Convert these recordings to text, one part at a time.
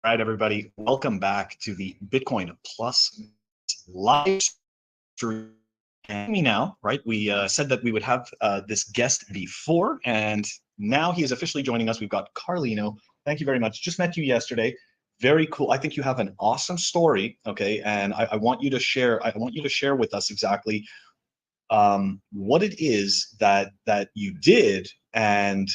All right, everybody, welcome back to the Bitcoin Plus live stream. Me now, right? We said that we would have this guest before, and now he is officially joining us. We've got Carlino. Thank you very much. Just met you yesterday. Very cool. I think you have an awesome story. Okay, and I want you to share. I want you to share with us exactly what it is that you did, and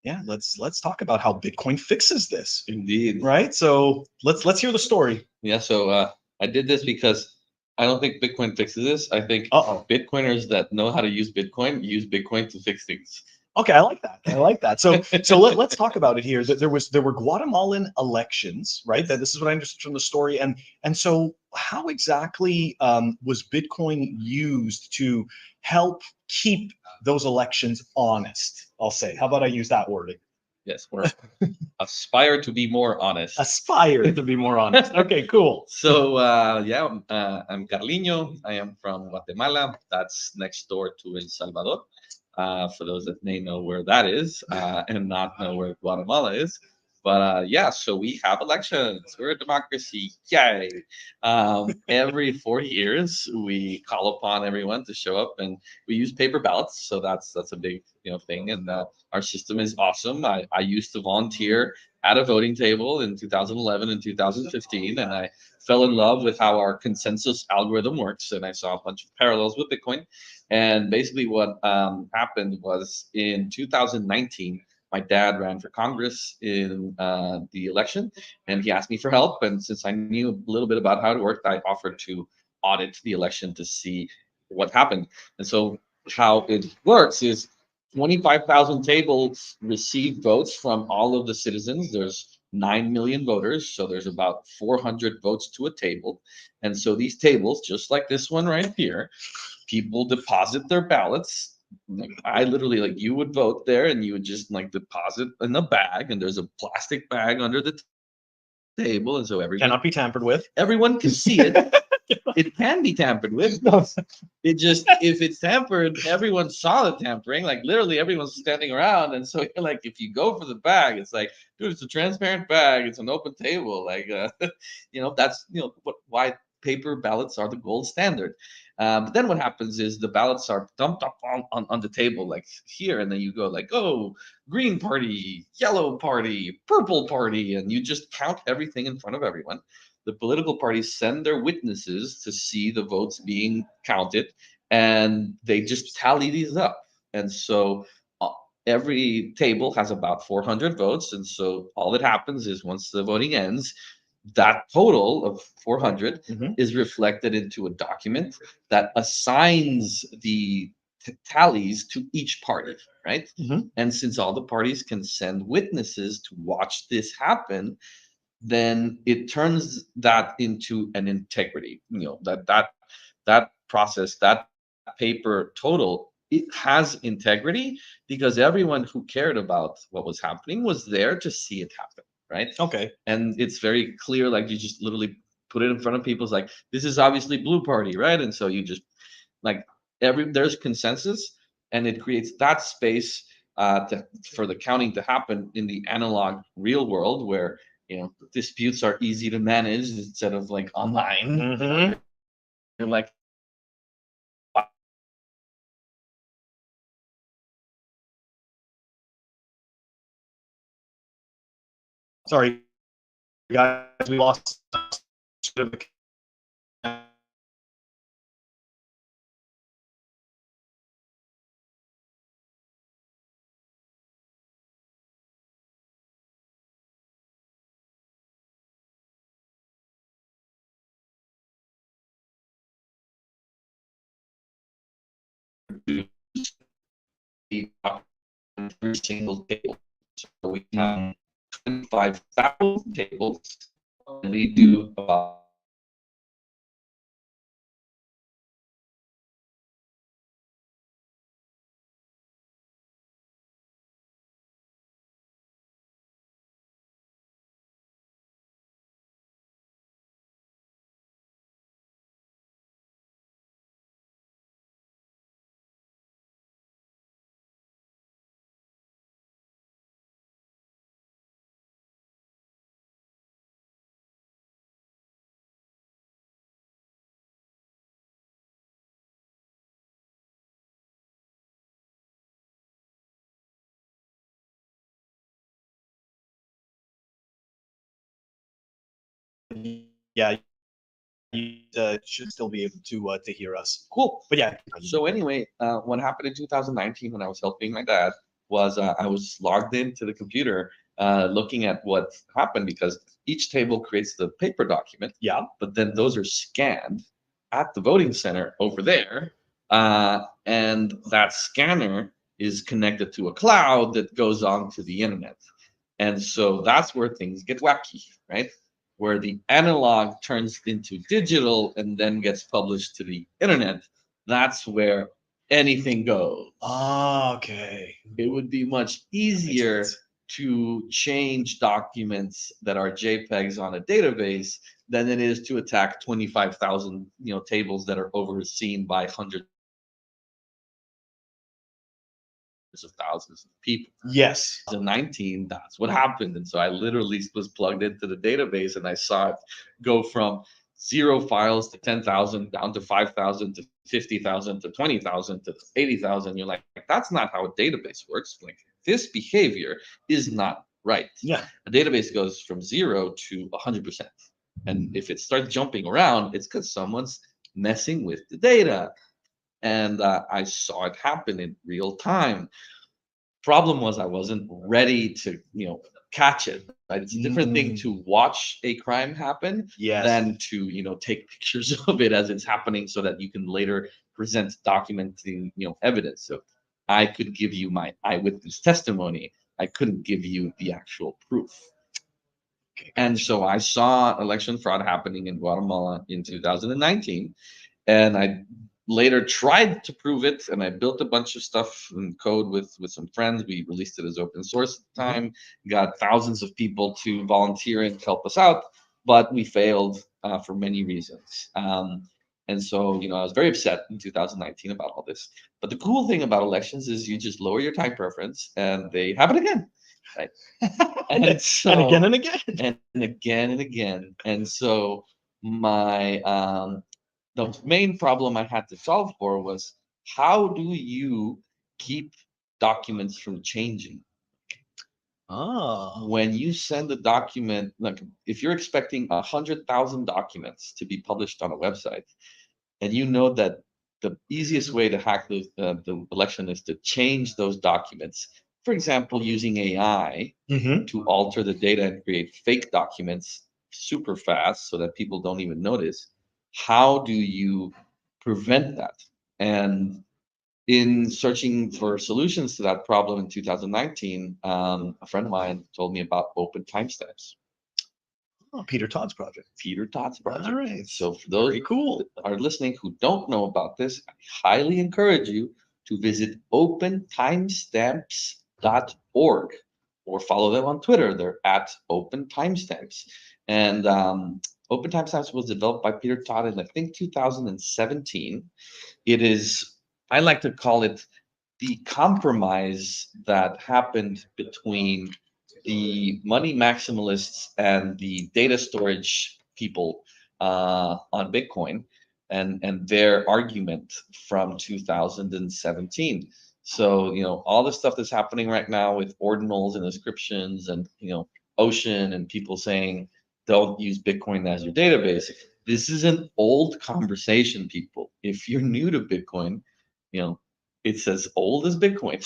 yeah, let's talk about how Bitcoin fixes this. Indeed. Right? So let's hear the story. Yeah. So I did this because I don't think Bitcoin fixes this. I think Uh-oh. Bitcoiners that know how to use Bitcoin to fix things. Okay, I like that. I like that. So let's talk about it here. There were Guatemalan elections, right? That this is what I understood from the story. And so how exactly was Bitcoin used to help keep those elections honest? I'll say. How about I use that wording? Yes, or aspire to be more honest. Aspire to be more honest. Okay, cool. So I'm Carlino. I am from Guatemala. That's next door to El Salvador. For those that may know where that is and not know where Guatemala is. But yeah, so we have elections. We're a democracy. Yay! Every 4 years, we call upon everyone to show up, and we use paper ballots. So that's a big thing, and our system is awesome. I used to volunteer at a voting table in 2011 and 2015, and I fell in love with how our consensus algorithm works, and I saw a bunch of parallels with Bitcoin. And basically, what happened was in 2019, my dad ran for Congress in the election, and he asked me for help. And since I knew a little bit about how it worked, I offered to audit the election to see what happened. And so, how it works is 25,000 tables receive votes from all of the citizens. There's 9 million voters, so there's about 400 votes to a table. And so these tables, just like this one right here, people deposit their ballots. Like I literally, like, you would vote there and you would just like deposit in a bag, and there's a plastic bag under the table, and so Cannot be tampered with. everyone can see it. It can be tampered with. No. It just, if it's tampered, everyone saw the tampering. Like literally, everyone's standing around, and so you're like, if you go for the bag, it's like, dude, it's a transparent bag. It's an open table. Like, that's why paper ballots are the gold standard. But then what happens is the ballots are dumped up on the table like here, and then you go like, oh, green party, yellow party, purple party, and you just count everything in front of everyone. The political parties send their witnesses to see the votes being counted, and they just tally these up. And so uh, every table has about 400 votes. And so all that happens is once the voting ends, that total of 400 is reflected into a document that assigns the tallies to each party, right? And since all the parties can send witnesses to watch this happen, then it turns that into an integrity. That process, that paper total, it has integrity because everyone who cared about what was happening was there to see it happen, right? Okay. And it's very clear, like you just literally put it in front of people. It's like, this is obviously blue party, right? And so you just like there's consensus, and it creates that space for the counting to happen in the analog real world where disputes are easy to manage instead of like online. You're like, Sorry, guys, we lost. every single table. So we have 25,000 tables, and we do about yeah, you should still be able to hear us. Cool. But yeah, So anyway, what happened in 2019 when I was helping my dad was I was logged into the computer looking at what happened because each table creates the paper document, yeah. but then those are scanned at the voting center over there, and that scanner is connected to a cloud that goes on to the internet. And so that's where things get wacky, right? Where the analog turns into digital and then gets published to the internet, that's where anything goes. Ah, okay. It would be much easier to change documents that are JPEGs on a database than it is to attack 25,000, tables that are overseen by hundreds of thousands of people. Yes. 2019, that's what happened. And so I literally was plugged into the database and I saw it go from 0 files to 10,000 down to 5,000 to 50,000 to 20,000 to 80,000. You're like, that's not how a database works. Like, this behavior is not right. Yeah. A database goes from 0 to 100%. And if it starts jumping around, it's because someone's messing with the data. And I saw it happen in real time. Problem was I wasn't ready to, catch it. Right? It's a different thing to watch a crime happen Yes. than to, take pictures of it as it's happening so that you can later present documenting, evidence. So I could give you my eyewitness testimony. I couldn't give you the actual proof. Okay, And gotcha. so I saw election fraud happening in Guatemala in 2019, and I later tried to prove it, and I built a bunch of stuff in code with some friends. We released it as open source at the time, got thousands of people to volunteer and help us out, but we failed for many reasons. And so, I was very upset in 2019 about all this. But the cool thing about elections is you just lower your time preference, and they happen again, right? And so, and again and again. and again and again. And so my the main problem I had to solve for was, how do you keep documents from changing? Oh. When you send a document, like if you're expecting 100,000 documents to be published on a website, and you know that the easiest way to hack the election is to change those documents, for example, using AI to alter the data and create fake documents super fast so that people don't even notice. How do you prevent that? And in searching for solutions to that problem in 2019, a friend of mine told me about open timestamps. Oh, Peter Todd's project. Peter Todd's project. All right. So for those Very cool. that are listening who don't know about this, I highly encourage you to visit opentimestamps.org or follow them on Twitter. They're at Open Timestamps. And Open Timestamps was developed by Peter Todd in, I think, 2017. It is, I like to call it the compromise that happened between the money maximalists and the data storage people on Bitcoin, and their argument from 2017. So, all the stuff that's happening right now with ordinals and inscriptions and, Ocean and people saying don't use Bitcoin as your database. This is an old conversation, people. If you're new to Bitcoin, it's as old as Bitcoin.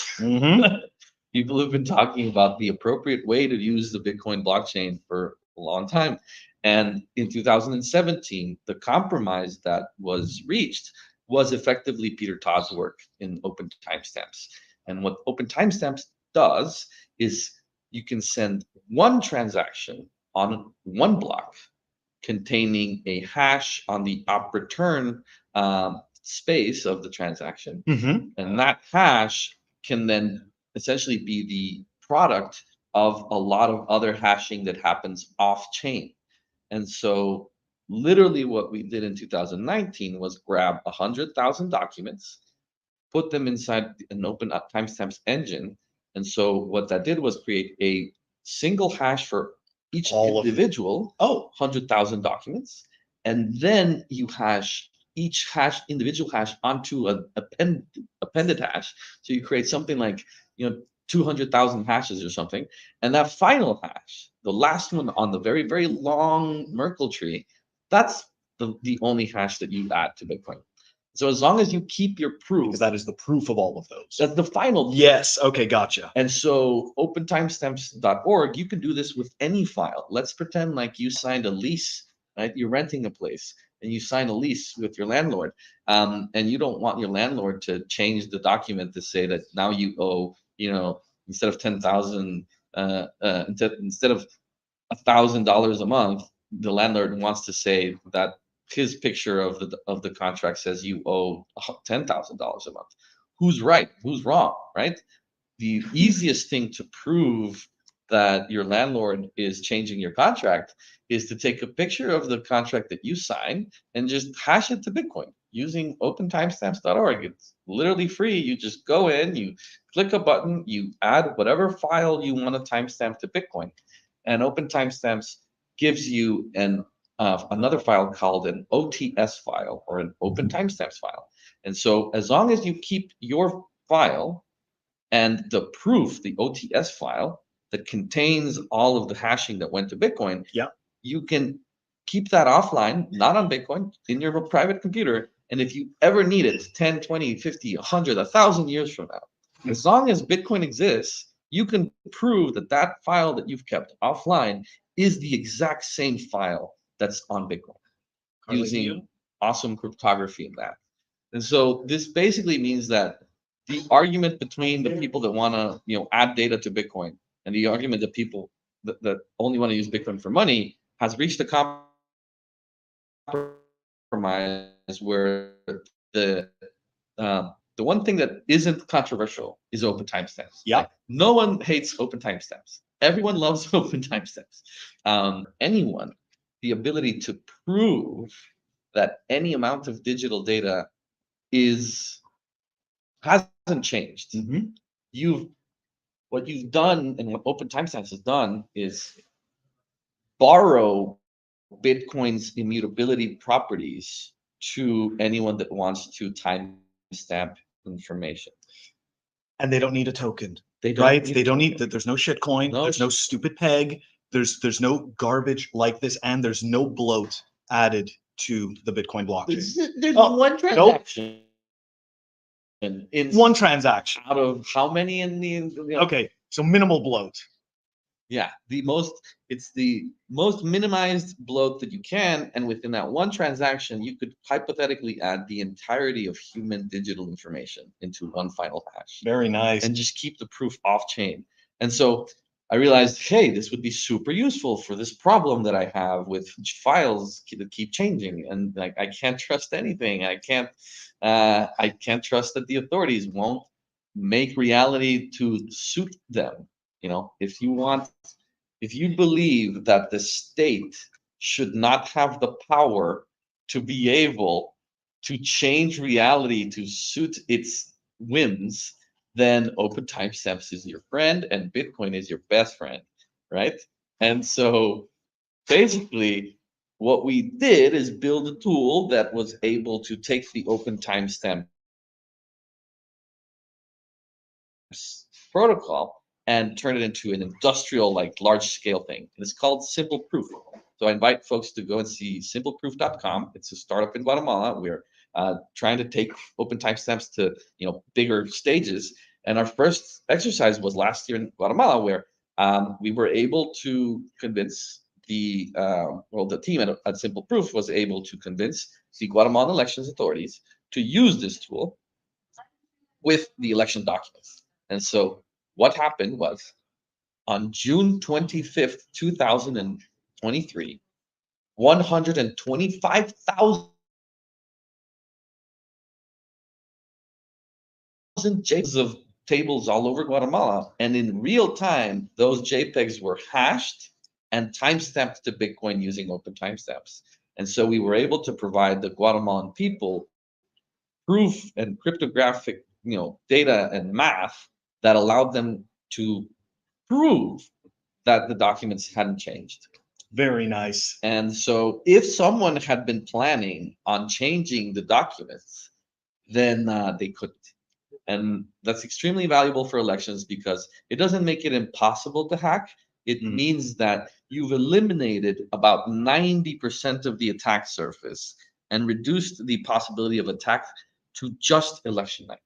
People have been talking about the appropriate way to use the Bitcoin blockchain for a long time. And in 2017, the compromise that was reached was effectively Peter Todd's work in open timestamps. And what open timestamps does is you can send one transaction on one block containing a hash on the op return space of the transaction. And that hash can then essentially be the product of a lot of other hashing that happens off chain. And so, literally, what we did in 2019 was grab 100,000 documents, put them inside an open timestamps engine. And so, what that did was create a single hash for each individual 100,000 documents. And then you hash each individual hash onto an appended hash. So you create something like, 200,000 hashes or something. And that final hash, the last one on the very, very long Merkle tree, that's the only hash that you add to Bitcoin. So as long as you keep your proof, Because that is the proof of all of those. that's the final proof. Yes. Okay. Gotcha. And so opentimestamps.org, you can do this with any file. Let's pretend like you signed a lease, right? You're renting a place and you sign a lease with your landlord, and you don't want your landlord to change the document to say that now you owe, instead of 10,000, instead of $1,000 a month, the landlord wants to say that his picture of the contract says you owe $10,000 a month. Who's right? Who's wrong? Right? The easiest thing to prove that your landlord is changing your contract is to take a picture of the contract that you sign and just hash it to Bitcoin using opentimestamps.org. It's literally free. You just go in, you click a button, you add whatever file you want to timestamp to Bitcoin, and OpenTimestamps gives you another file called an OTS file, or an Open Timestamps file. And so as long as you keep your file and the proof, the OTS file that contains all of the hashing that went to Bitcoin, Yeah. you can keep that offline, not on Bitcoin, in your private computer. And if you ever need it 10, 20, 50, 100, 1,000 years from now, as long as Bitcoin exists, you can prove that that file that you've kept offline is the exact same file that's on Bitcoin, using awesome cryptography in that. And so this basically means that the argument between the people that want to, add data to Bitcoin, and the argument that people that only want to use Bitcoin for money has reached a compromise where the one thing that isn't controversial is open timestamps. Yeah. Like, no one hates open timestamps. Everyone loves open timestamps. Anyone, the ability to prove that any amount of digital data hasn't changed. Mm-hmm. What you've done, and what open timestamps has done, is borrow Bitcoin's immutability properties to anyone that wants to timestamp information. And they don't need a token, They don't right? need They a don't need token. that. There's no shitcoin. No There's no shit. stupid peg. There's no garbage like this, and there's no bloat added to the Bitcoin blockchain. There's Oh, one transaction. In One transaction. out of how many in the Okay, so minimal bloat. Yeah, it's the most minimized bloat that you can, and within that one transaction, you could hypothetically add the entirety of human digital information into one final hash. Very nice. And just keep the proof off chain. And so I realized, hey, this would be super useful for this problem that I have with files that keep changing, and like I can't trust anything. I can't trust that the authorities won't make reality to suit them. If you believe that the state should not have the power to be able to change reality to suit its whims, then open timestamps is your friend and Bitcoin is your best friend, right? And so basically, what we did is build a tool that was able to take the open timestamp protocol and turn it into an industrial, like large scale thing. And it's called Simple Proof. So I invite folks to go and see simpleproof.com. It's a startup in Guatemala. We're trying to take open timestamps to bigger stages. And our first exercise was last year in Guatemala, where we were able to convince the team at Simple Proof was able to convince the Guatemalan elections authorities to use this tool with the election documents. And so what happened was, on June 25th, 2023, 125,000 JPEGs of tables all over Guatemala. And in real time, those JPEGs were hashed and timestamped to Bitcoin using open timestamps. And so we were able to provide the Guatemalan people proof and cryptographic, data and math that allowed them to prove that the documents hadn't changed. Very nice. And so if someone had been planning on changing the documents, then they couldn't. And that's extremely valuable for elections because it doesn't make it impossible to hack. It means that you've eliminated about 90% of the attack surface and reduced the possibility of attack to just election night.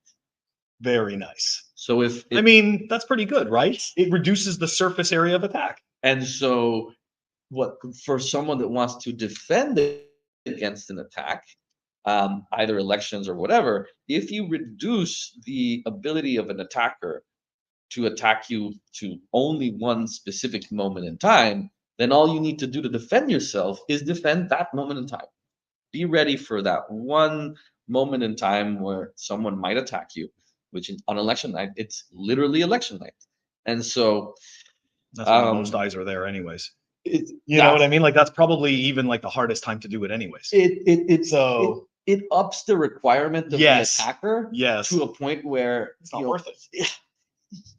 Very nice. So if I mean, that's pretty good, right? It reduces the surface area of attack. and so what for someone that wants to defend against an attack, either elections or whatever, if you reduce the ability of an attacker to attack you to only one specific moment in time, then all you need to do to defend yourself is defend that moment in time. Be ready for that one moment in time where someone might attack you, which on election night, it's literally election night. And so that's when the most eyes are there anyways. It, you know what I mean? Like that's probably even like the hardest time to do it anyways. It ups the requirement of the attacker to a point where it's not worth it.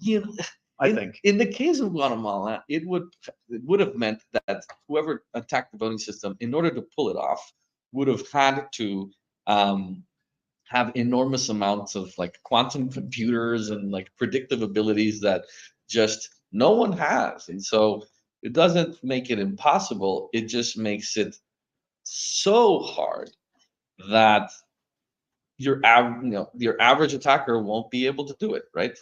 You know, I think in the case of Guatemala, it would have meant that whoever attacked the voting system, in order to pull it off, would have had to have enormous amounts of like quantum computers and like predictive abilities that just no one has. And so it doesn't make it impossible. It just makes it so hard that your average attacker won't be able to do it, right?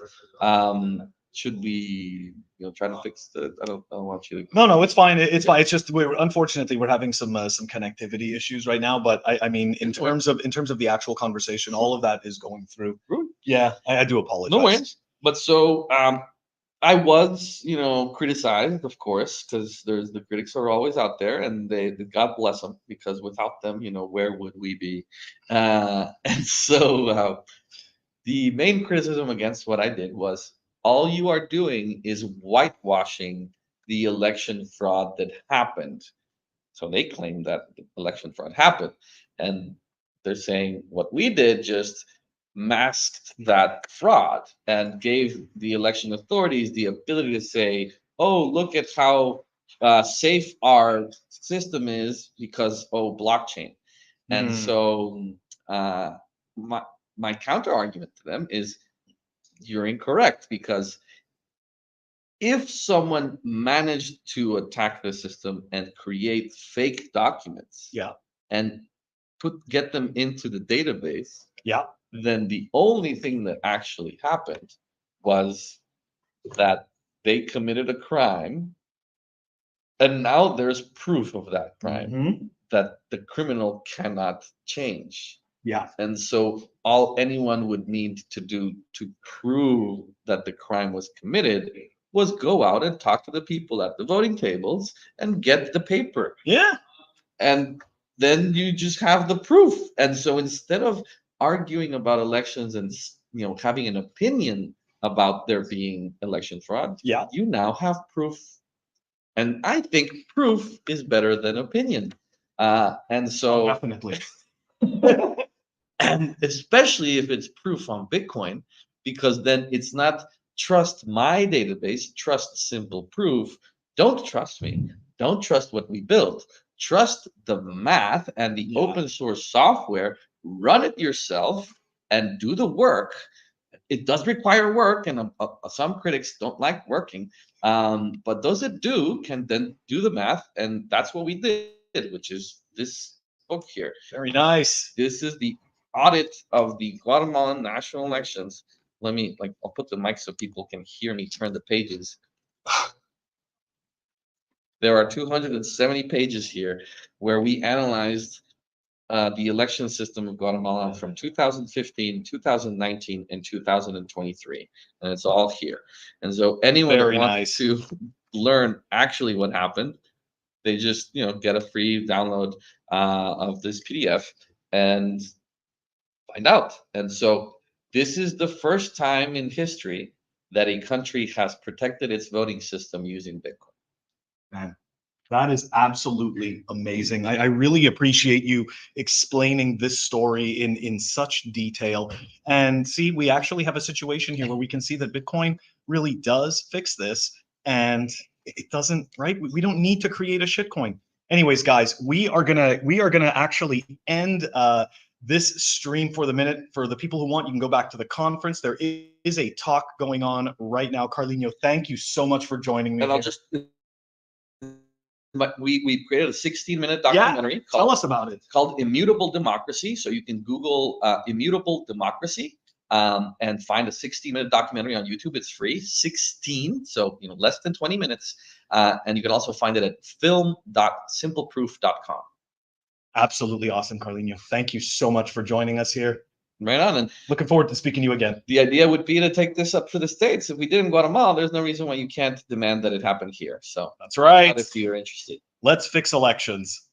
Should we try to fix the I don't want you to No, it's fine. It's fine. It's just unfortunately we're having some connectivity issues right now, but I mean in terms of the actual conversation, all of that is going through. Yeah, I do apologize. No worries. But so I was, criticized, of course, because the critics are always out there, and God bless them, because without them, where would we be? And so the main criticism against what I did was all you are doing is whitewashing the election fraud that happened. So they claim that the election fraud happened, and they're saying what we did just masked that fraud and gave the election authorities the ability to say, oh, look at how safe our system is because, blockchain. And so my counter argument to them is you're incorrect, because if someone managed to attack the system and create fake documents, and get them into the database, then the only thing that actually happened was that they committed a crime, and now there's proof of that crime that the criminal cannot change. And so all anyone would need to do to prove that the crime was committed was go out and talk to the people at the voting tables and get the paper. And then you just have the proof. And so instead of arguing about elections and having an opinion about there being election fraud, you now have proof. And I think proof is better than opinion. And so definitely. And especially if it's proof on Bitcoin, because then it's not trust my database, trust simple proof. Don't trust me. Don't trust what we built. Trust the math and the open source software. Run it yourself and do the work. It does require work, and some critics don't like working. But those that do can then do the math, and that's what we did, which is this book here. Very nice. This is the audit of the Guatemalan national elections. I'll put the mic so people can hear me turn the pages. There are 270 pages here where we analyzed the election system of Guatemala from 2015, 2019, and 2023. And it's all here. And so anyone that wants to learn actually what happened, they just, get a free download of this PDF and find out. And so this is the first time in history that a country has protected its voting system using Bitcoin. Man, that is absolutely amazing. I really appreciate you explaining this story in such detail. And see, we actually have a situation here where we can see that Bitcoin really does fix this, and it doesn't, right? We don't need to create a shitcoin. Anyways, guys, we are gonna actually end this stream for the minute. For the people who want, you can go back to the conference. There is a talk going on right now. Carlino, thank you so much for joining me. And I'll just, but we created a 16-minute documentary. Tell us about it. Called Immutable Democracy. So you can Google Immutable Democracy and find a 16-minute documentary on YouTube. It's free, 16, so less than 20 minutes. And you can also find it at film.simpleproof.com. Absolutely awesome, Carlino. Thank you so much for joining us here. Right on. And looking forward to speaking to you again. The idea would be to take this up to the States. If we did in Guatemala, there's no reason why you can't demand that it happen here. So that's right. if you're interested. Let's fix elections.